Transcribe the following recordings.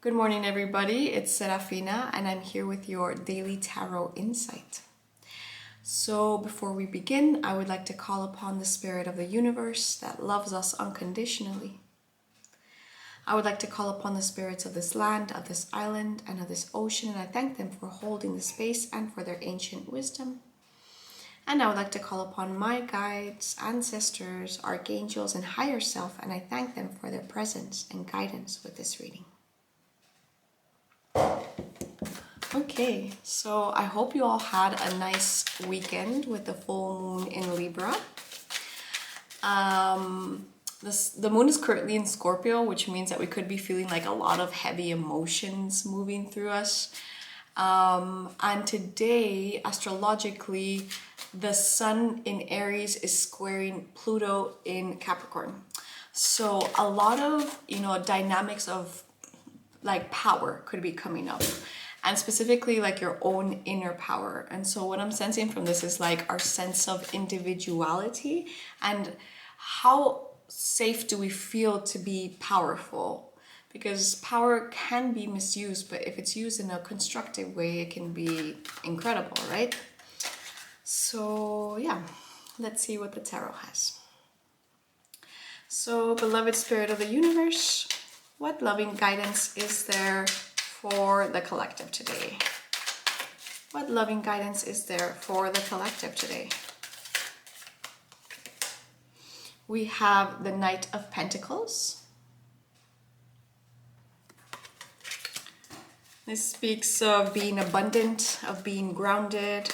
Good morning, everybody. It's Serafina, and I'm here with your daily tarot insight. So, before we begin, I would like to call upon the spirit of the universe that loves us unconditionally. I would like to call upon the spirits of this land, of this island, and of this ocean, and I thank them for holding the space and for their ancient wisdom. And I would like to call upon my guides, ancestors, archangels, and higher self, and I thank them for their presence and guidance with this reading. Okay, so I hope you all had a nice weekend with the full moon in Libra. The moon is currently in Scorpio, which means that we could be feeling like a lot of heavy emotions moving through us. And today, astrologically, the sun in Aries is squaring Pluto in Capricorn. So a lot of, dynamics of like power could be coming up, and specifically like your own inner power. And so what I'm sensing from this is like our sense of individuality and how safe do we feel to be powerful, because power can be misused, but if it's used in a constructive way, it can be incredible, right? So yeah, let's see what the tarot has. So, beloved spirit of the universe, what loving guidance is there for the collective today? What loving guidance is there for the collective today? We have the Knight of Pentacles. This speaks of being abundant, of being grounded.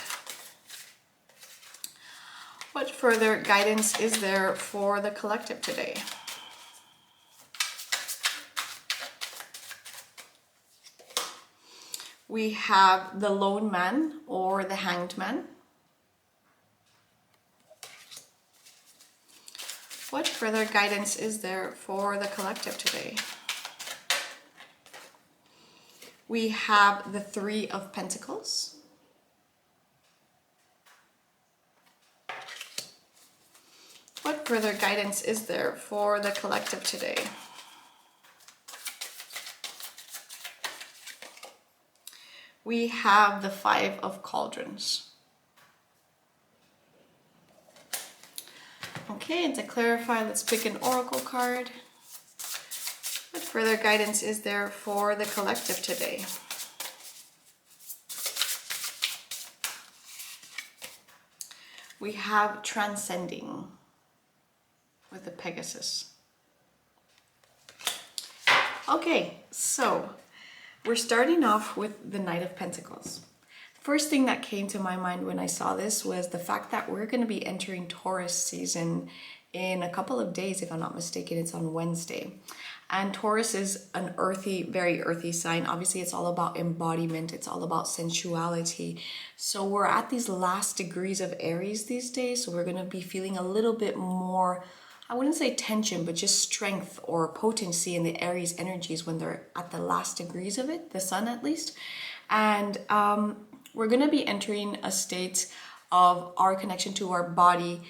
What further guidance is there for the collective today? We have the Lone Man or the Hanged Man. What further guidance is there for the collective today? We have the Three of Pentacles. What further guidance is there for the collective today? We have the Five of Cauldrons. Okay, and to clarify, let's pick an oracle card. What further guidance is there for the collective today? We have Transcending with the Pegasus. Okay, so we're starting off with the Knight of Pentacles. First thing that came to my mind when I saw this was the fact that we're going to be entering Taurus season in a couple of days, if I'm not mistaken. It's on Wednesday. And Taurus is an earthy, very earthy sign. Obviously, it's all about embodiment. It's all about sensuality. So we're at these last degrees of Aries these days. So we're going to be feeling a little bit more, I wouldn't say tension, but just strength or potency in the Aries energies when they're at the last degrees of it, the sun at least. And we're going to be entering a state of our connection to our body,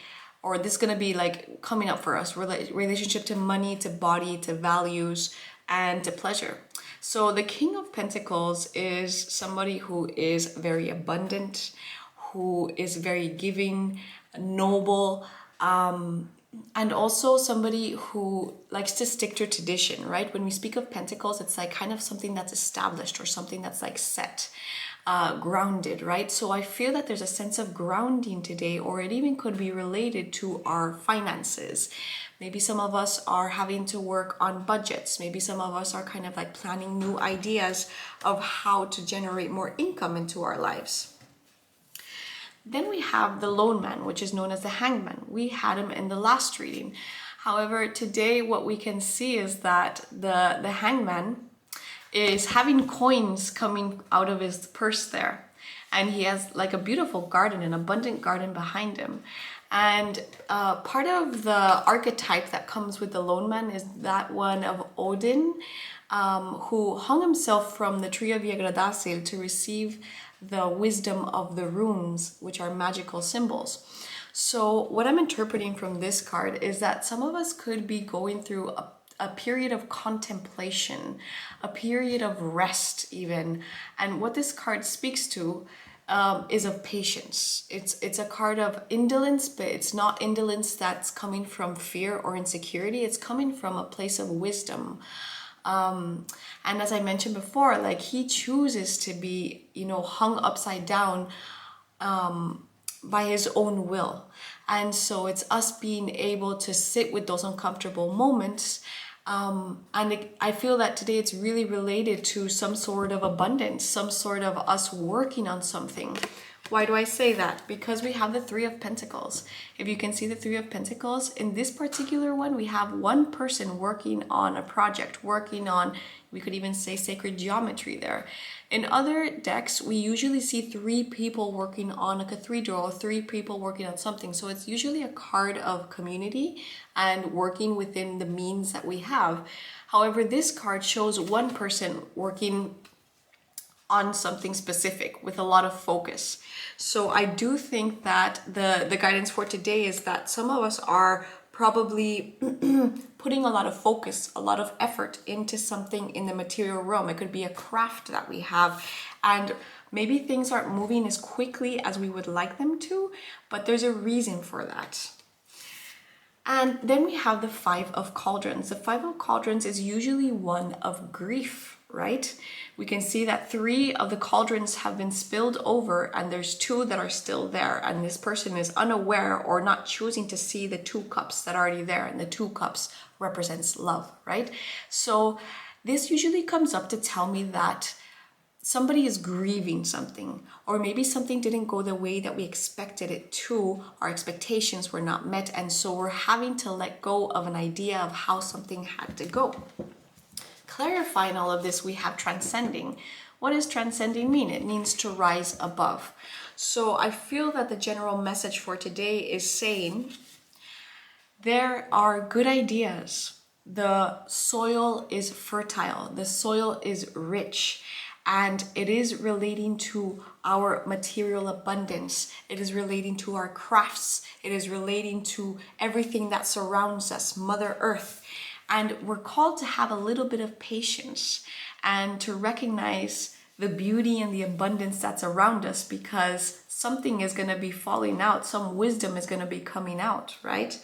or this is going to be like coming up for us, relationship to money, to body, to values, and to pleasure. So the King of Pentacles is somebody who is very abundant, who is very giving, noble, and also somebody who likes to stick to tradition, right? When we speak of Pentacles, it's like kind of something that's established or something that's like set, grounded, right? So I feel that there's a sense of grounding today, or it even could be related to our finances. Maybe some of us are having to work on budgets. Maybe some of us are kind of like planning new ideas of how to generate more income into our lives. Then we have the Lone Man, which is known as the Hanged Man. We had him in the last reading. However, today what we can see is that the Hanged Man is having coins coming out of his purse there. And he has like a beautiful garden, an abundant garden behind him. And part of the archetype that comes with the Lone Man is that one of Odin, who hung himself from the tree of Yggdrasil to receive the wisdom of the runes, which are magical symbols. So what I'm interpreting from this card is that some of us could be going through a a period of contemplation, a period of rest even. And what this card speaks to is of patience. It's a card of indolence, but it's not indolence that's coming from fear or insecurity. It's coming from a place of wisdom. And as I mentioned before, like he chooses to be, you know, hung upside down by his own will. And so it's us being able to sit with those uncomfortable moments. I feel that today it's really related to some sort of abundance, some sort of us working on something. Why do I say that? Because we have the Three of Pentacles. If you can see the Three of Pentacles, in this particular one, we have one person working on a project, working on, we could even say sacred geometry there. In other decks, we usually see three people working on a cathedral, three people working on something. So it's usually a card of community and working within the means that we have. However, this card shows one person working on something specific with a lot of focus. So I do think that the guidance for today is that some of us are probably putting a lot of focus, a lot of effort into something in the material realm. It could be a craft that we have, and maybe things aren't moving as quickly as we would like them to, but there's a reason for that. And then we have the Five of Cauldrons. The Five of Cauldrons is usually one of grief, right? We can see that 3 of the cauldrons have been spilled over and there's 2 that are still there, and this person is unaware or not choosing to see the 2 cups that are already there, and the 2 cups represents love, right? So this usually comes up to tell me that somebody is grieving something, or maybe something didn't go the way that we expected it to. Our expectations were not met, and so we're having to let go of an idea of how something had to go. Clarifying all of this, we have transcending. What does transcending mean? It means to rise above. So I feel that the general message for today is saying there are good ideas. The soil is fertile. The soil is rich. And it is relating to our material abundance. It is relating to our crafts. It is relating to everything that surrounds us, Mother Earth. And we're called to have a little bit of patience and to recognize the beauty and the abundance that's around us, because something is going to be falling out. Some wisdom is going to be coming out, right?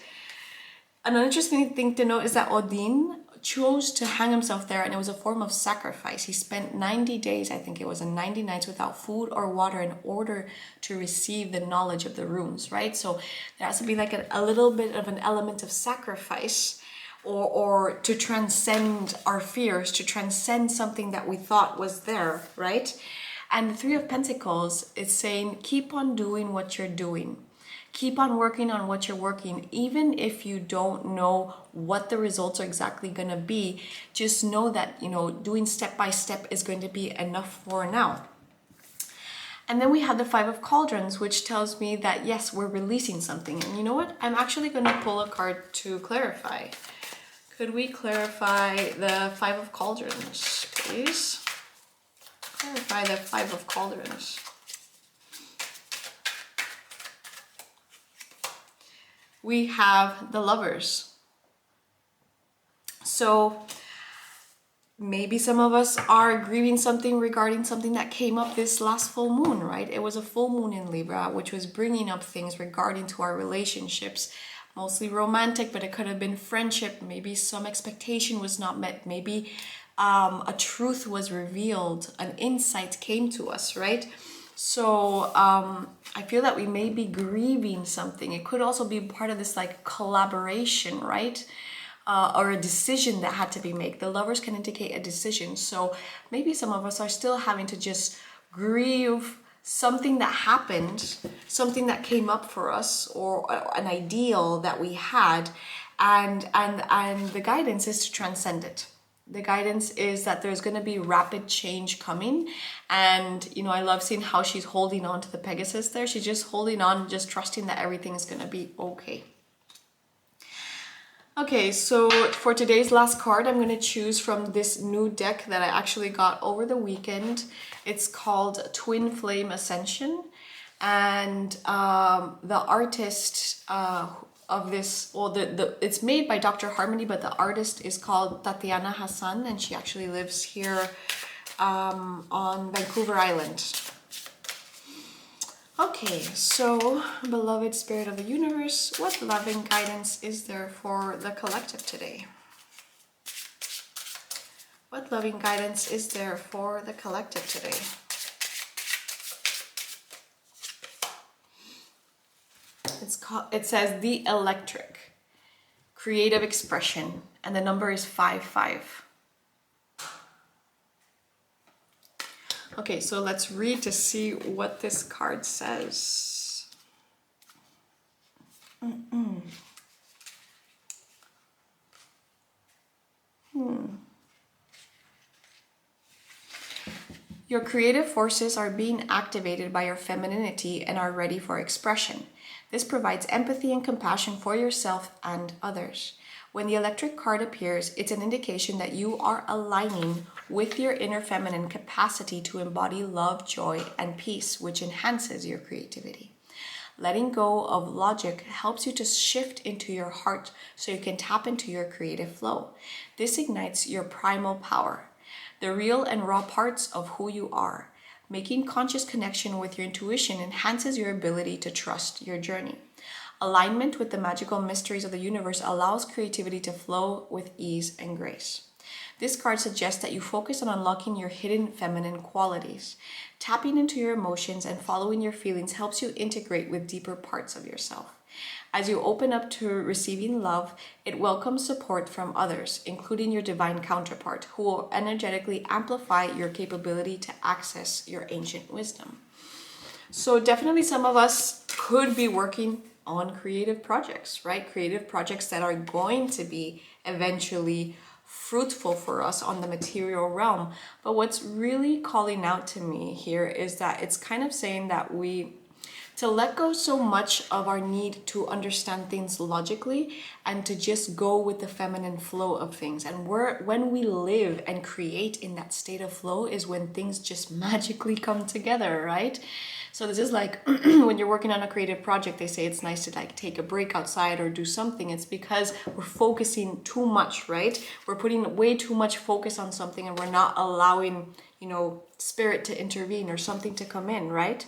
Another interesting thing to note is that Odin chose to hang himself there, and it was a form of sacrifice. He spent 90 days, I think it was, and 90 nights without food or water in order to receive the knowledge of the runes, right? So there has to be like a little bit of an element of sacrifice, or to transcend our fears, to transcend something that we thought was there, right? And the Three of Pentacles is saying, keep on doing what you're doing. Keep on working on what you're working, even if you don't know what the results are exactly going to be. Just know that, you know, doing step by step is going to be enough for now. And then we have the Five of Cauldrons, which tells me that, yes, we're releasing something. And you know what? I'm actually going to pull a card to clarify. Could we clarify the Five of Cauldrons, please? Clarify the Five of Cauldrons. We have the Lovers. So maybe some of us are grieving something regarding something that came up this last full moon, right? It was a full moon in Libra, which was bringing up things regarding to our relationships, mostly romantic, but it could have been friendship. Maybe some expectation was not met. Maybe a truth was revealed, an insight came to us, right? So I feel that we may be grieving something. It could also be part of this like collaboration, right? Or a decision that had to be made. The Lovers can indicate a decision. So maybe some of us are still having to just grieve something that happened, something that came up for us, or an ideal that we had, and the guidance is to transcend it. The guidance is that there's going to be rapid change coming. And, you know, I love seeing how she's holding on to the Pegasus there. She's just holding on, just trusting that everything is going to be okay. Okay, so for today's last card, I'm going to choose from this new deck that I actually got over the weekend. It's called Twin Flame Ascension. And the artist of this, well, it's made by Dr. Harmony, but the artist is called Tatiana Hassan, and she actually lives here on Vancouver Island. Okay, so beloved spirit of the universe, what loving guidance is there for the collective today? What loving guidance is there for the collective today? It says the electric, creative expression, and the number is 55. Okay, so let's read to see what this card says. Your creative forces are being activated by your femininity and are ready for expression. This provides empathy and compassion for yourself and others. When the electric card appears, it's an indication that you are aligning with your inner feminine capacity to embody love, joy, and peace, which enhances your creativity. Letting go of logic helps you to shift into your heart so you can tap into your creative flow. This ignites your primal power, the real and raw parts of who you are. Making conscious connection with your intuition enhances your ability to trust your journey. Alignment with the magical mysteries of the universe allows creativity to flow with ease and grace. This card suggests that you focus on unlocking your hidden feminine qualities. Tapping into your emotions and following your feelings helps you integrate with deeper parts of yourself. As you open up to receiving love, it welcomes support from others, including your divine counterpart, who will energetically amplify your capability to access your ancient wisdom. So definitely some of us could be working on creative projects, right? Creative projects that are going to be eventually fruitful for us on the material realm. But what's really calling out to me here is that it's kind of saying that to let go so much of our need to understand things logically and to just go with the feminine flow of things. And when we live and create in that state of flow is when things just magically come together, right? So this is like when you're working on a creative project, they say it's nice to like take a break outside or do something. It's because we're focusing too much, right? We're putting way too much focus on something and we're not allowing, spirit to intervene or something to come in, right?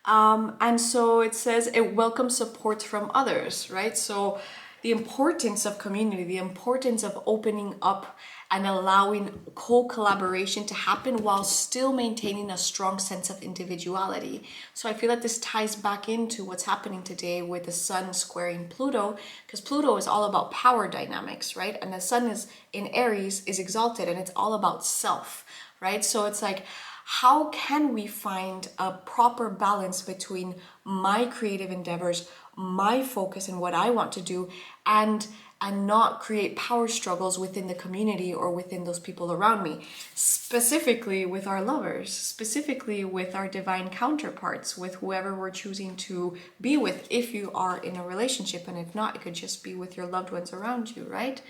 And so it says it welcomes support from others, right? So the importance of community, the importance of opening up and allowing co-collaboration to happen while still maintaining a strong sense of individuality. So I feel that this ties back into what's happening today with the sun squaring Pluto, because Pluto is all about power dynamics, right? And the sun is in Aries, is exalted, and it's all about self, right? So it's like, how can we find a proper balance between my creative endeavors, my focus and what I want to do, and not create power struggles within the community or within those people around me, specifically with our lovers, specifically with our divine counterparts, with whoever we're choosing to be with if you are in a relationship, and if not, it could just be with your loved ones around you, right?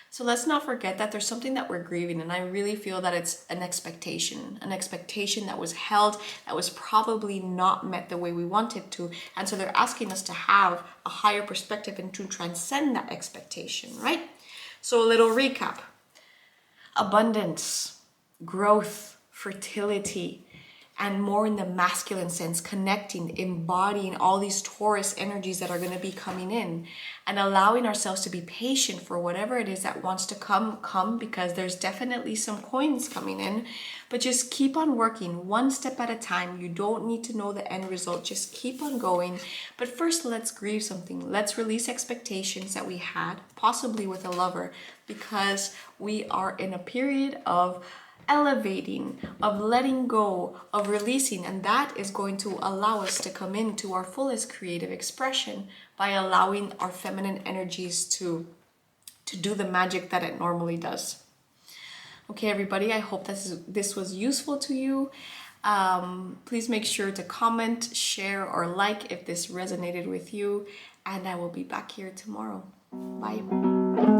So let's not forget that there's something that we're grieving, and I really feel that it's an expectation that was held, that was probably not met the way we wanted to. And so they're asking us to have a higher perspective and to transcend that expectation, right? So a little recap: abundance, growth, fertility, and more in the masculine sense, connecting, embodying all these Taurus energies that are going to be coming in, and allowing ourselves to be patient for whatever it is that wants to come, because there's definitely some coins coming in, but just keep on working one step at a time. You don't need to know the end result, just keep on going. But first, let's grieve something. Let's release expectations that we had, possibly with a lover, because we are in a period of elevating, of letting go, of releasing, and that is going to allow us to come into our fullest creative expression by allowing our feminine energies to do the magic that it normally does. Okay, everybody, I hope this was useful to you. Please make sure to comment, share, or like if this resonated with you, and I will be back here tomorrow. Bye.